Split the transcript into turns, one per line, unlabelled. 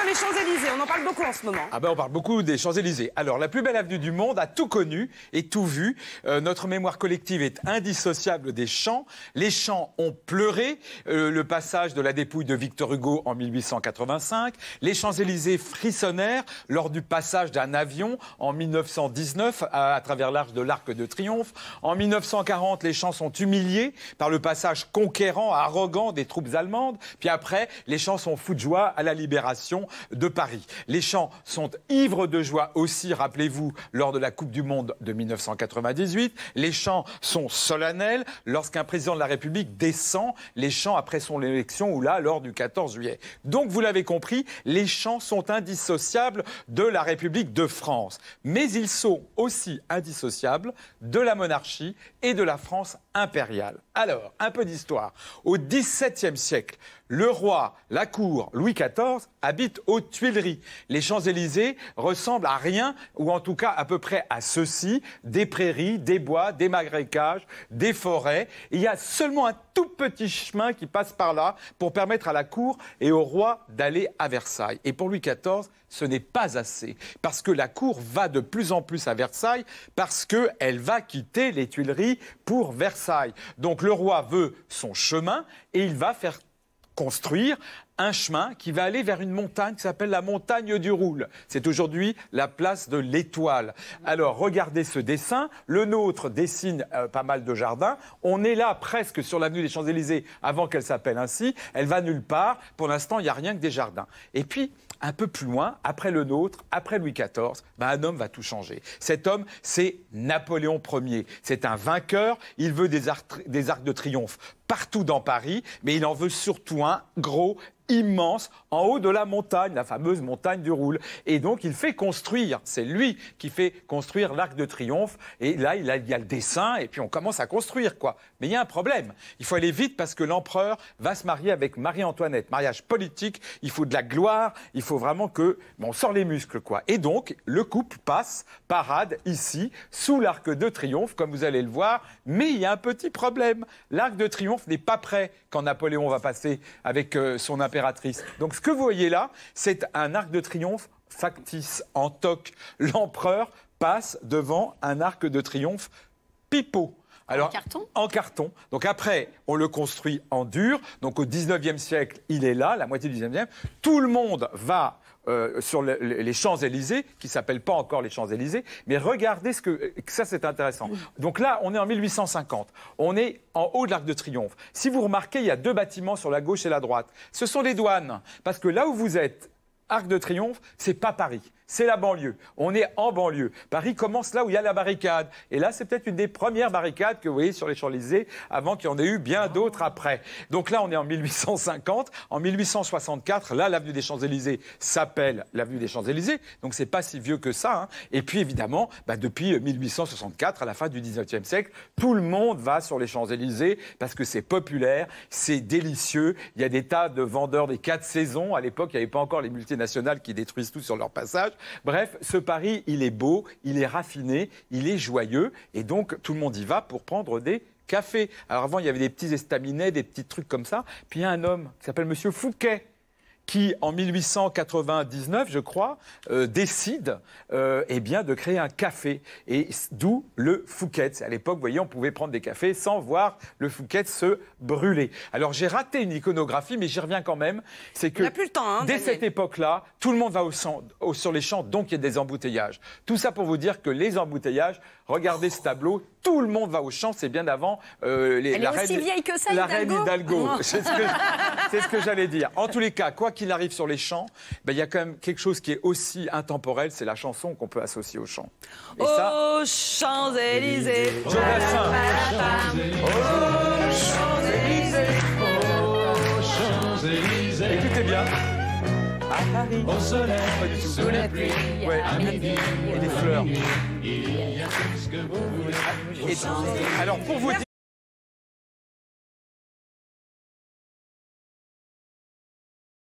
sur les Champs-Élysées, on en parle beaucoup en ce moment.
Ah ben on parle beaucoup des Champs-Élysées. Alors, la plus belle avenue du monde a tout connu et tout vu. Notre mémoire collective est indissociable des Champs. Les Champs ont pleuré le passage de la dépouille de Victor Hugo en 1885. Les Champs-Élysées frissonnèrent lors du passage d'un avion en 1919 à travers l'arche de l'Arc de Triomphe. En 1940, les Champs sont humiliés par le passage conquérant, arrogant des troupes allemandes. Puis après, les Champs sont fous de joie à la libération de Paris. Les Champs sont ivres de joie aussi, rappelez-vous, lors de la Coupe du Monde de 1998. Les Champs sont solennels lorsqu'un président de la République descend les Champs après son élection ou là, lors du 14 juillet. Donc, vous l'avez compris, les Champs sont indissociables de la République de France. Mais ils sont aussi indissociables de la monarchie et de la France impériale. Alors, un peu d'histoire. Au XVIIe siècle, le roi, la cour, Louis XIV, habite aux Tuileries. Les Champs-Élysées ressemblent à rien, ou en tout cas à peu près à ceci, des prairies, des bois, des marécages, des forêts. Il y a seulement un tout petit chemin qui passe par là pour permettre à la cour et au roi d'aller à Versailles. Et pour Louis XIV, ce n'est pas assez, parce que la cour va de plus en plus à Versailles, parce qu'elle va quitter les Tuileries pour Versailles. Donc le roi veut son chemin et il va faire construire un chemin qui va aller vers une montagne qui s'appelle la montagne du Roule. C'est aujourd'hui la place de l'Étoile. Alors, regardez ce dessin. Le nôtre dessine pas mal de jardins. On est là presque sur l'avenue des Champs-Élysées avant qu'elle s'appelle ainsi. Elle va nulle part. Pour l'instant, il n'y a rien que des jardins. Et puis, un peu plus loin, après le nôtre, après Louis XIV, un homme va tout changer. Cet homme, c'est Napoléon Ier. C'est un vainqueur. Il veut des arcs de triomphe partout dans Paris, mais il en veut surtout un gros, immense, en haut de la montagne, la fameuse montagne du Roule. Et donc, il fait construire, c'est lui qui fait construire l'Arc de Triomphe. Et là, il y a le dessin, et puis on commence à construire, quoi. Mais il y a un problème. Il faut aller vite parce que l'empereur va se marier avec Marie-Antoinette. Mariage politique, il faut de la gloire, il faut vraiment que... on sort les muscles, quoi. Et donc, le couple passe, parade, ici, sous l'Arc de Triomphe, comme vous allez le voir. Mais il y a un petit problème. L'Arc de Triomphe n'est pas prêt quand Napoléon va passer avec son impératrice. Donc ce que vous voyez là, c'est un arc de triomphe factice en toc. L'empereur passe devant un arc de triomphe pipeau. Alors,
en carton ?
En carton. Donc après, on le construit en dur. Donc au 19e siècle, il est là, la moitié du 19e. Tout le monde va sur les Champs-Élysées, qui ne s'appellent pas encore les Champs-Élysées. Mais regardez ça, c'est intéressant. Donc là, on est en 1850. On est en haut de l'Arc de Triomphe. Si vous remarquez, il y a deux bâtiments sur la gauche et la droite. Ce sont les douanes. Parce que là où vous êtes, Arc de Triomphe, c'est pas Paris. C'est la banlieue. On est en banlieue. Paris commence là où il y a la barricade. Et là, c'est peut-être une des premières barricades que vous voyez sur les Champs-Élysées, avant qu'il y en ait eu bien d'autres après. Donc là, on est en 1850. En 1864, là, l'avenue des Champs-Élysées s'appelle l'avenue des Champs-Élysées. Donc c'est pas si vieux que ça. Et puis évidemment, depuis 1864, à la fin du 19e siècle, tout le monde va sur les Champs-Élysées parce que c'est populaire, c'est délicieux. Il y a des tas de vendeurs des 4 saisons. À l'époque, il n'y avait pas encore les multinationales qui détruisent tout sur leur passage. Bref, ce Paris, il est beau, il est raffiné, il est joyeux. Et donc, tout le monde y va pour prendre des cafés. Alors avant, il y avait des petits estaminets, des petits trucs comme ça. Puis il y a un homme qui s'appelle Monsieur Fouquet, qui, en 1899, je crois, décide de créer un café. Et d'où le Fouquet. À l'époque, vous voyez, on pouvait prendre des cafés sans voir le Fouquet se brûler. Alors, j'ai raté une iconographie, mais j'y reviens quand même. C'est que,
plus le temps,
dès cette époque-là, tout le monde va sur les champs, donc il y a des embouteillages. Tout ça pour vous dire que les embouteillages, regardez ce tableau, tout le monde va aux champs, c'est bien avant
Elle est aussi vieille que ça,
la reine Hidalgo.
Oh.
C'est ce que j'allais dire. En tous les cas, quoi qu'il arrive sur les champs, il y a quand même quelque chose qui est aussi intemporel, c'est la chanson qu'on peut associer aux champs. Et
aux Champs-Élysées.
Jodassin.
Aux Champs-Élysées.
Écoutez bien. À Paris,
Au soleil,
pas du tout.
sous la pluie,
Ouais,
à midi,
et les fleurs.
il y a tout ce que vous voulez.
Alors pour vous dire.